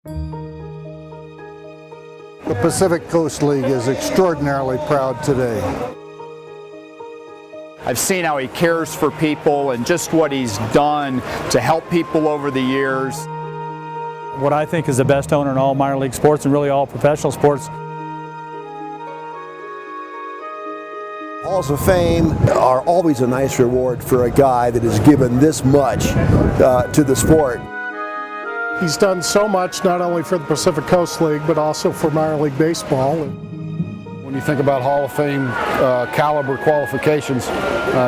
The Pacific Coast League is extraordinarily proud today. I've seen how he cares for people and just what he's done to help people over the years. What I think is the best owner in all minor league sports and really all professional sports. Halls of Fame are always a nice reward for a guy that has given this much to the sport. He's done so much, not only for the Pacific Coast League, but also for minor league baseball. When you think about Hall of Fame caliber qualifications,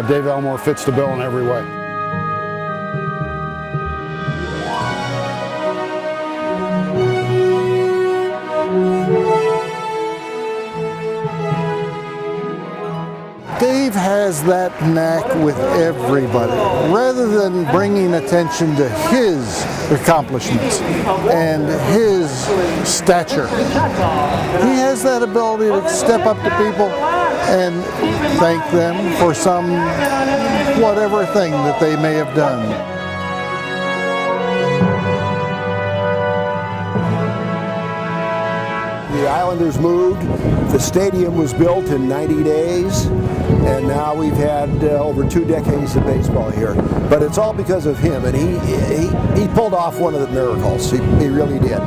Dave Elmore fits the bill in every way. Dave has that knack with everybody. Rather than bringing attention to his accomplishments and his stature, he has that ability to step up to people and thank them for some whatever thing that they may have done. The Islanders moved, the stadium was built in 90 days, and now we've had over 2 decades of baseball here. But it's all because of him, and he pulled off one of the miracles. He really did.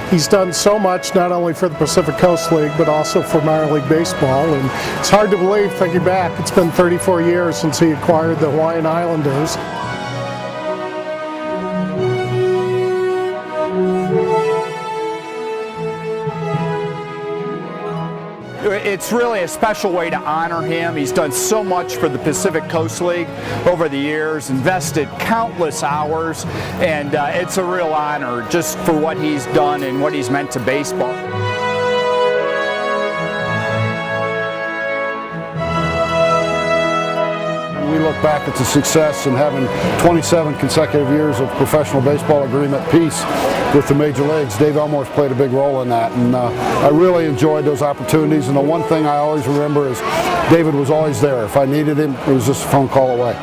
He's done so much, not only for the Pacific Coast League, but also for minor league baseball. And it's hard to believe, thinking back, it's been 34 years since he acquired the Hawaiian Islanders. It's really a special way to honor him. He's done so much for the Pacific Coast League over the years, invested countless hours, and it's a real honor just for what he's done and what he's meant to baseball. We look back at the success and having 27 consecutive years of professional baseball agreement peace with the major leagues. Dave Elmore's played a big role in that, and I really enjoyed those opportunities. And the one thing I always remember is David was always there. If I needed him, it was just a phone call away.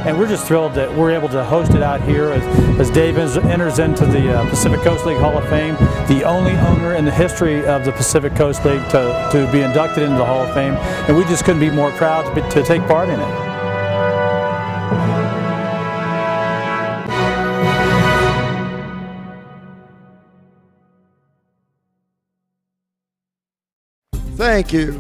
And we're just thrilled that we're able to host it out here as Dave enters into the Pacific Coast League Hall of Fame, the only owner in the history of the Pacific Coast League to be inducted into the Hall of Fame. And we just couldn't be more proud to take part in it. Thank you.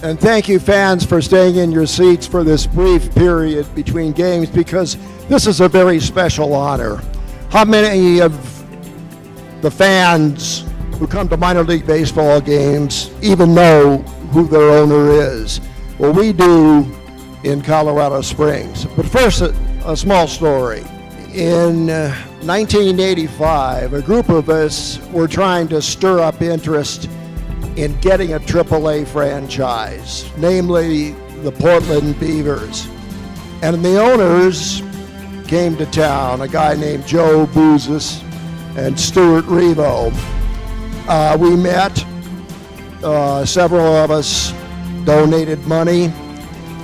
And thank you, fans, for staying in your seats for this brief period between games, because this is a very special honor. How many of the fans who come to minor league baseball games even know who their owner is? Well, we do in Colorado Springs. But first, a small story. In 1985, a group of us were trying to stir up interest in getting a AAA franchise, namely the Portland Beavers. And the owners came to town, a guy named Joe Bouzis and Stuart Revo. We met, several of us donated money,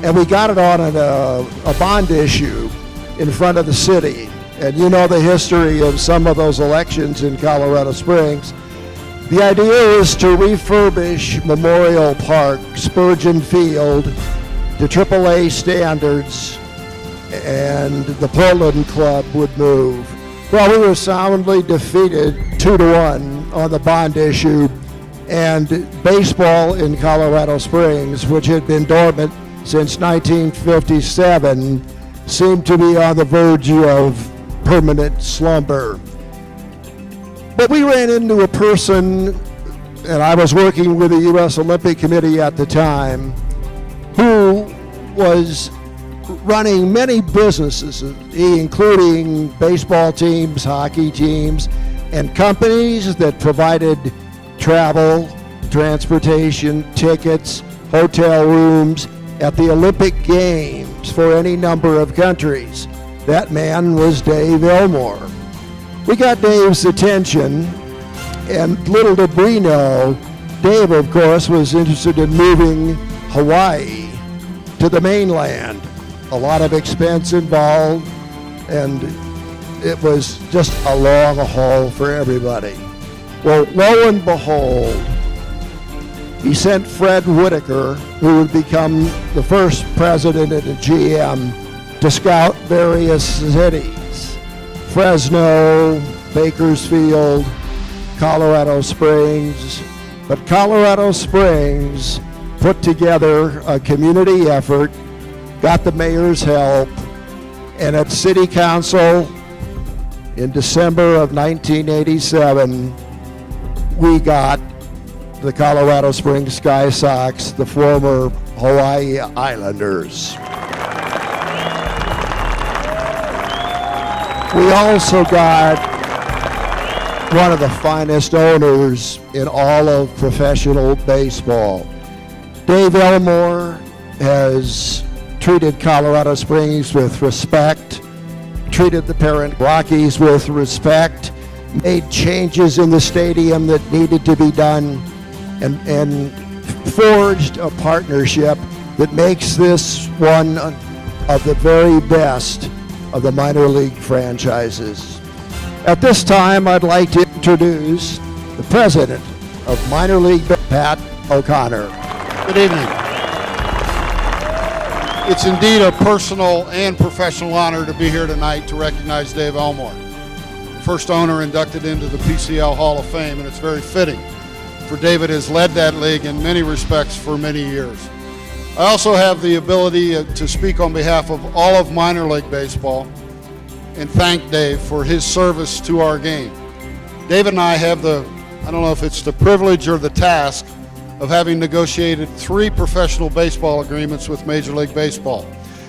and we got it on a bond issue in front of the city. And you know the history of some of those elections in Colorado Springs. The idea is to refurbish Memorial Park, Spurgeon Field, to AAA standards, and the Portland Club would move. Well, we were soundly defeated 2-1 on the bond issue, and baseball in Colorado Springs, which had been dormant since 1957, seemed to be on the verge of permanent slumber. But we ran into a person, and I was working with the U.S. Olympic Committee at the time, who was running many businesses, including baseball teams, hockey teams, and companies that provided travel, transportation, tickets, hotel rooms at the Olympic Games for any number of countries. That man was Dave Elmore. We got Dave's attention, and little did we know, Dave, of course, was interested in moving Hawaii to the mainland. A lot of expense involved, and it was just a long haul for everybody. Well, lo and behold, he sent Fred Whitaker, who would become the first president of the GM, to scout various cities: Fresno, Bakersfield, Colorado Springs. But Colorado Springs put together a community effort, got the mayor's help, and at City Council in December of 1987, we got the Colorado Springs Sky Sox, the former Hawaii Islanders. We also got one of the finest owners in all of professional baseball. Dave Elmore has treated Colorado Springs with respect, treated the parent Rockies with respect, made changes in the stadium that needed to be done, and forged a partnership that makes this one of the very best of the minor league franchises. At this time, I'd like to introduce the president of minor league, Pat O'Connor. Good evening. It's indeed a personal and professional honor to be here tonight to recognize Dave Elmore, first owner inducted into the PCL Hall of Fame, and it's very fitting, for David has led that league in many respects for many years. I also have the ability to speak on behalf of all of minor league baseball and thank Dave for his service to our game. David and I have I don't know if it's the privilege or the task of having negotiated 3 professional baseball agreements with Major League Baseball.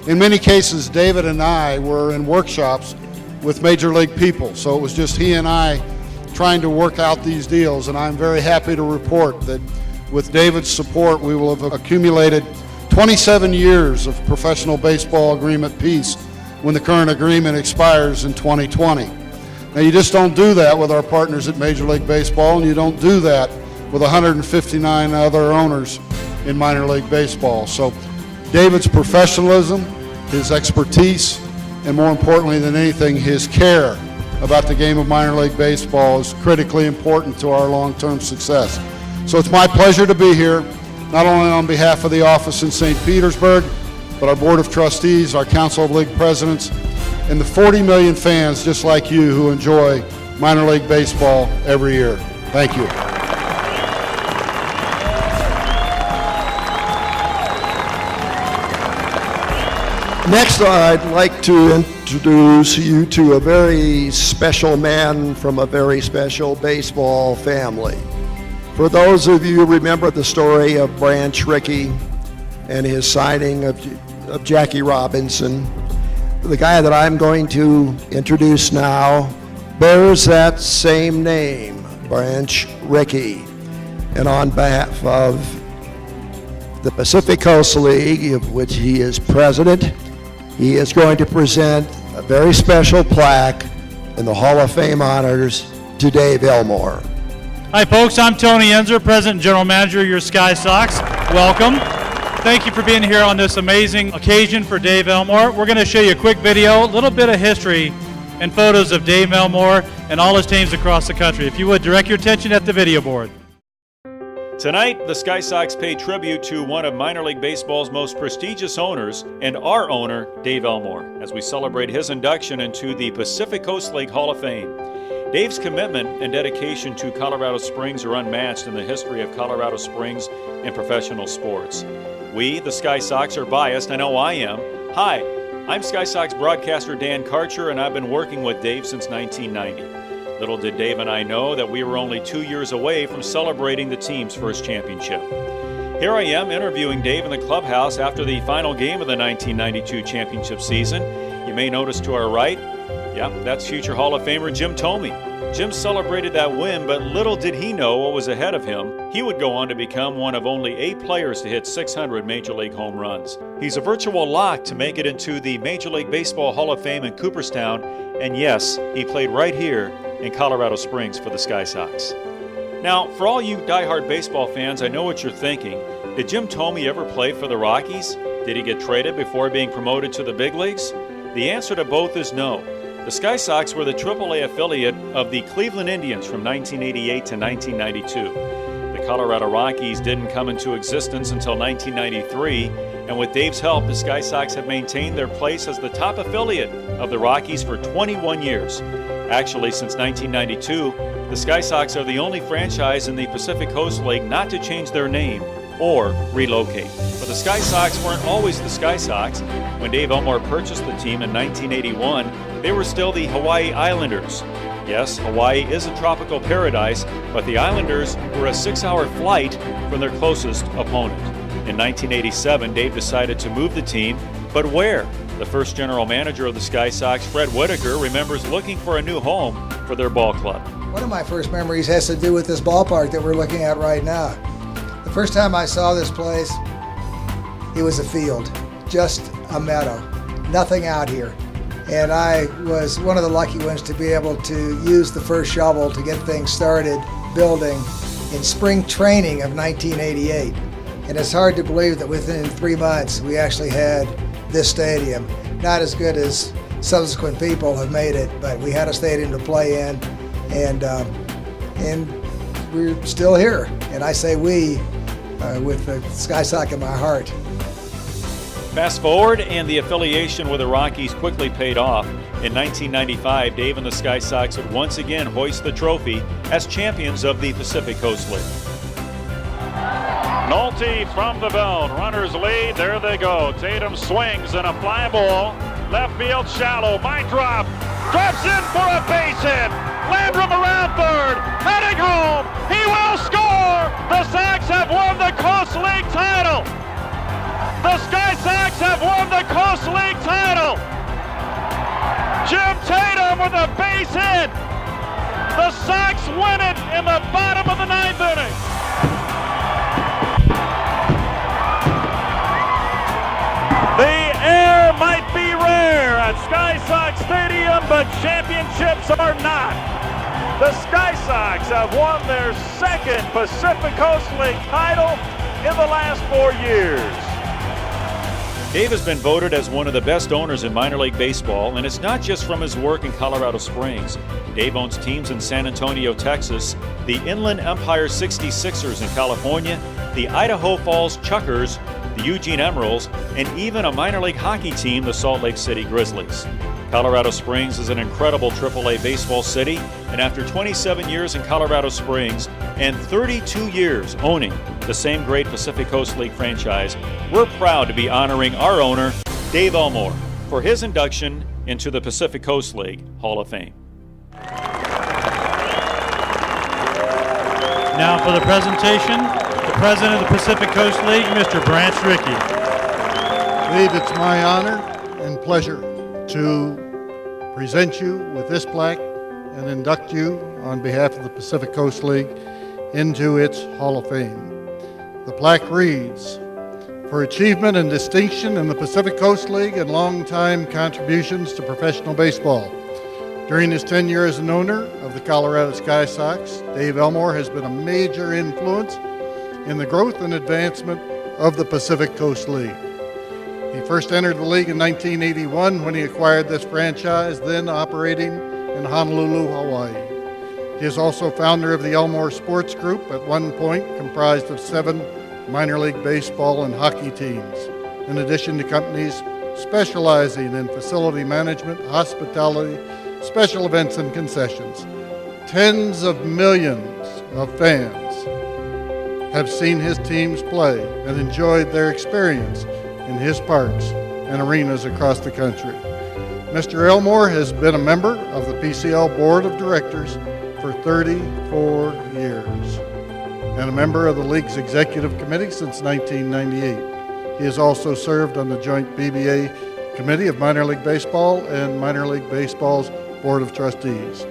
In many cases, David and I were in workshops with Major League people, so it was just he and I trying to work out these deals, and I'm very happy to report that with David's support, we will have accumulated 27 years of professional baseball agreement peace when the current agreement expires in 2020. Now, you just don't do that with our partners at Major League Baseball, and you don't do that with 159 other owners in minor league baseball. So David's professionalism, his expertise, and more importantly than anything, his care about the game of minor league baseball is critically important to our long-term success. So it's my pleasure to be here, not only on behalf of the office in St. Petersburg, but our Board of Trustees, our Council of League Presidents, and the 40 million fans just like you who enjoy minor league baseball every year. Thank you. Next, I'd like to introduce you to a very special man from a very special baseball family. For those of you who remember the story of Branch Rickey and his signing of Jackie Robinson, the guy that I'm going to introduce now bears that same name, Branch Rickey. And on behalf of the Pacific Coast League, of which he is president, he is going to present a very special plaque in the Hall of Fame honors to Dave Elmore. Hi folks, I'm Tony Enzer, President and General Manager of your Sky Sox. Welcome. Thank you for being here on this amazing occasion for Dave Elmore. We're going to show you a quick video, a little bit of history and photos of Dave Elmore and all his teams across the country. If you would, direct your attention at the video board. Tonight, the Sky Sox pay tribute to one of minor league baseball's most prestigious owners and our owner, Dave Elmore, as we celebrate his induction into the Pacific Coast League Hall of Fame. Dave's commitment and dedication to Colorado Springs are unmatched in the history of Colorado Springs and professional sports. We, the Sky Sox, are biased. I know I am. Hi, I'm Sky Sox broadcaster Dan Karcher, and I've been working with Dave since 1990. Little did Dave and I know that we were only 2 years away from celebrating the team's first championship. Here I am interviewing Dave in the clubhouse after the final game of the 1992 championship season. You may notice to our right, Yep, that's future Hall of Famer Jim Thome. Jim celebrated that win, but little did he know what was ahead of him. He would go on to become one of only 8 players to hit 600 Major League home runs. He's a virtual lock to make it into the Major League Baseball Hall of Fame in Cooperstown, and yes, he played right here in Colorado Springs for the Sky Sox. Now, for all you diehard baseball fans, I know what you're thinking. Did Jim Thome ever play for the Rockies? Did he get traded before being promoted to the big leagues? The answer to both is no. The Sky Sox were the AAA affiliate of the Cleveland Indians from 1988 to 1992. The Colorado Rockies didn't come into existence until 1993, and with Dave's help, the Sky Sox have maintained their place as the top affiliate of the Rockies for 21 years. Actually, since 1992, the Sky Sox are the only franchise in the Pacific Coast League not to change their name or relocate. But the Sky Sox weren't always the Sky Sox. When Dave Elmore purchased the team in 1981, they were still the Hawaii Islanders. Yes, Hawaii is a tropical paradise, but the Islanders were a 6-hour flight from their closest opponent. In 1987, Dave decided to move the team, but where? The first general manager of the Sky Sox, Fred Whitaker, remembers looking for a new home for their ball club. One of my first memories has to do with this ballpark that we're looking at right now. The first time I saw this place, it was a field, just a meadow, nothing out here. And I was one of the lucky ones to be able to use the first shovel to get things started building in spring training of 1988. And it's hard to believe that within 3 months we actually had this stadium. Not as good as subsequent people have made it, but we had a stadium to play in, and we're still here. And I say we, with the Sky Sox in my heart. Fast forward, and the affiliation with the Rockies quickly paid off. In 1995, Dave and the Sky Sox would once again hoist the trophy as champions of the Pacific Coast League. Nolte from the belt, runners lead, there they go. Tatum swings and a fly ball, left field shallow, might drop, drops in for a base hit. Landrum around third, heading home, he will score! The Sox have won the Coast League title! The Sky Sox have won the Coast League title! Jim Tatum with a base hit! The Sox win it in the bottom of the 9th inning! The air might be rare at Sky Sox Stadium, but championships are not. The Sky Sox have won their 2nd Pacific Coast League title in the last 4 years. Dave has been voted as one of the best owners in minor league baseball, and it's not just from his work in Colorado Springs. Dave owns teams in San Antonio, Texas, the Inland Empire 66ers in California, the Idaho Falls Chuckers, the Eugene Emeralds, and even a minor league hockey team, the Salt Lake City Grizzlies. Colorado Springs is an incredible AAA baseball city, and after 27 years in Colorado Springs and 32 years owning the same great Pacific Coast League franchise, we're proud to be honoring our owner, Dave Elmore, for his induction into the Pacific Coast League Hall of Fame. Now for the presentation, the president of the Pacific Coast League, Mr. Branch Rickey. Dave, it's my honor and pleasure to present you with this plaque and induct you on behalf of the Pacific Coast League into its Hall of Fame. The plaque reads, "For achievement and distinction in the Pacific Coast League and long-time contributions to professional baseball. During his tenure as an owner of the Colorado Sky Sox, Dave Elmore has been a major influence in the growth and advancement of the Pacific Coast League. He first entered the league in 1981 when he acquired this franchise, then operating in Honolulu, Hawaii. He is also founder of the Elmore Sports Group, at one point comprised of 7 minor league baseball and hockey teams, in addition to companies specializing in facility management, hospitality, special events, and concessions. Tens of millions of fans have seen his teams play and enjoyed their experience in his parks and arenas across the country. Mr. Elmore has been a member of the PCL Board of Directors for 34 years and a member of the league's executive committee since 1998. He has also served on the joint BBA Committee of Minor League Baseball and Minor League Baseball's Board of Trustees.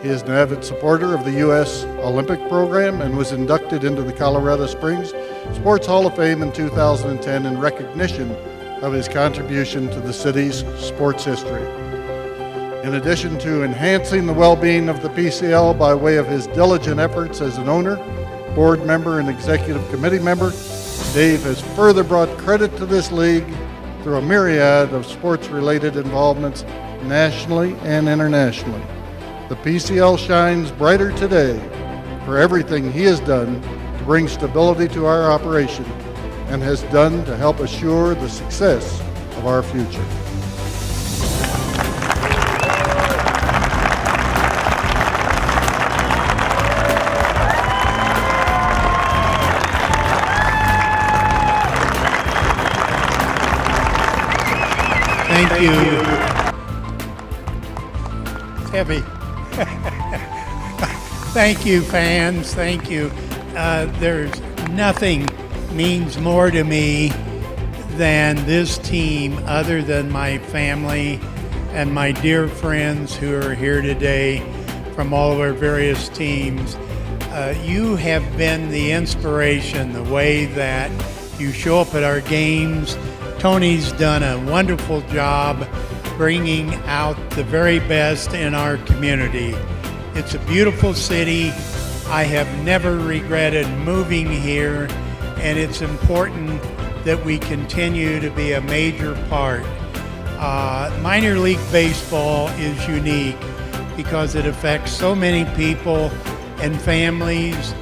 He is an avid supporter of the U.S. Olympic program and was inducted into the Colorado Springs Sports Hall of Fame in 2010 in recognition of his contribution to the city's sports history. In addition to enhancing the well-being of the PCL by way of his diligent efforts as an owner, board member, and executive committee member, Dave has further brought credit to this league through a myriad of sports-related involvements nationally and internationally. The PCL shines brighter today for everything he has done to bring stability to our operation and has done to help assure the success of our future. Thank you. It's heavy. Thank you, fans. Thank you. There's nothing means more to me than this team other than my family and my dear friends who are here today from all of our various teams. You have been the inspiration, the way that you show up at our games. Tony's done a wonderful job bringing out the very best in our community. It's a beautiful city. I have never regretted moving here, and it's important that we continue to be a major part. Minor league baseball is unique because it affects so many people and families,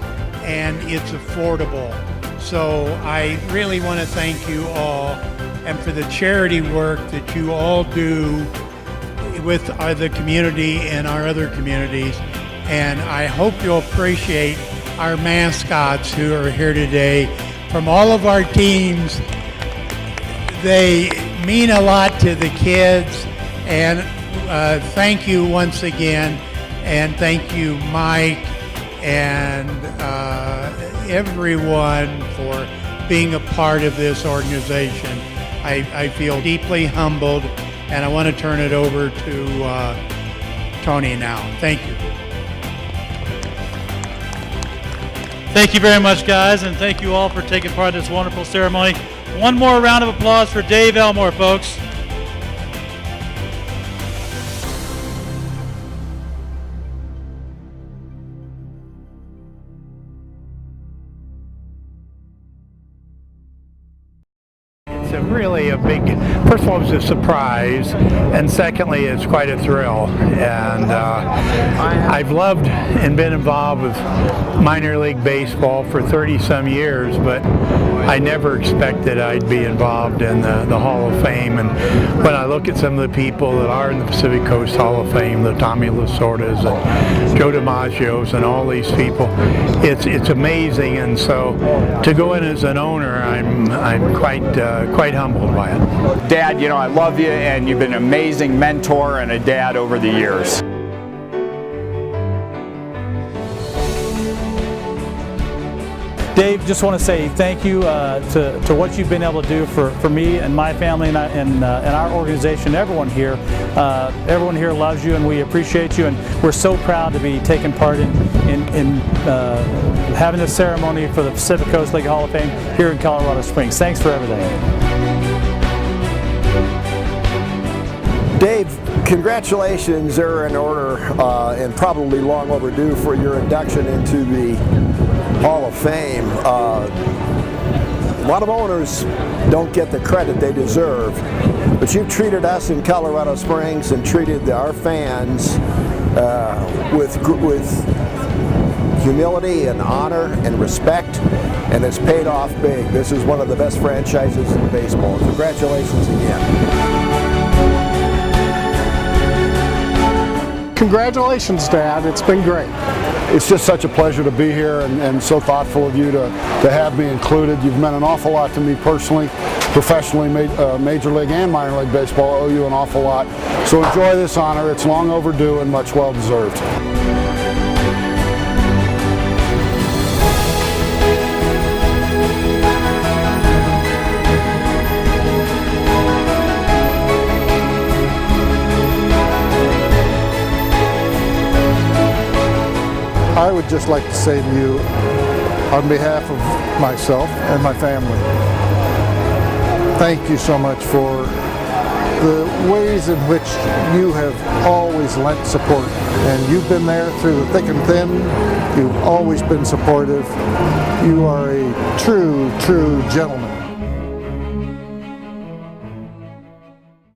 and it's affordable. So I really want to thank you all, and for the charity work that you all do with the community and our other communities. And I hope you'll appreciate our mascots who are here today. From all of our teams, they mean a lot to the kids. And thank you once again. And thank you, Mike, and everyone for being a part of this organization. I feel deeply humbled, and I want to turn it over to Tony now. Thank you. Thank you very much, guys, and thank you all for taking part in this wonderful ceremony. One more round of applause for Dave Elmore, folks. Really a big, first of all, it was a surprise, and secondly, it's quite a thrill. And I've loved and been involved with minor league baseball for 30-some years, but I never expected I'd be involved in the Hall of Fame. And when I look at some of the people that are in the Pacific Coast Hall of Fame, the Tommy Lasordas and Joe DiMaggio's and all these people, it's amazing. And so to go in as an owner, I'm quite humbled by it. Dad, you know, I love you, and you've been an amazing mentor and a dad over the years. Dave, just want to say thank you to what you've been able to do for me and my family and our organization. Everyone here loves you, and we appreciate you, and we're so proud to be taking part in having this ceremony for the Pacific Coast League Hall of Fame here in Colorado Springs. Thanks for everything. Dave, congratulations are in order and probably long overdue for your induction into the Hall of Fame. A lot of owners don't get the credit they deserve, but you've treated us in Colorado Springs and treated our fans with humility and honor and respect, and it's paid off big. This is one of the best franchises in baseball. Congratulations again. Congratulations, Dad. It's been great. It's just such a pleasure to be here, and so thoughtful of you to have me included. You've meant an awful lot to me personally, professionally, Major League and minor league baseball. I owe you an awful lot. So enjoy this honor. It's long overdue and much well deserved. I would just like to say to you, on behalf of myself and my family, thank you so much for the ways in which you have always lent support. And you've been there through the thick and thin. You've always been supportive. You are a true, true gentleman.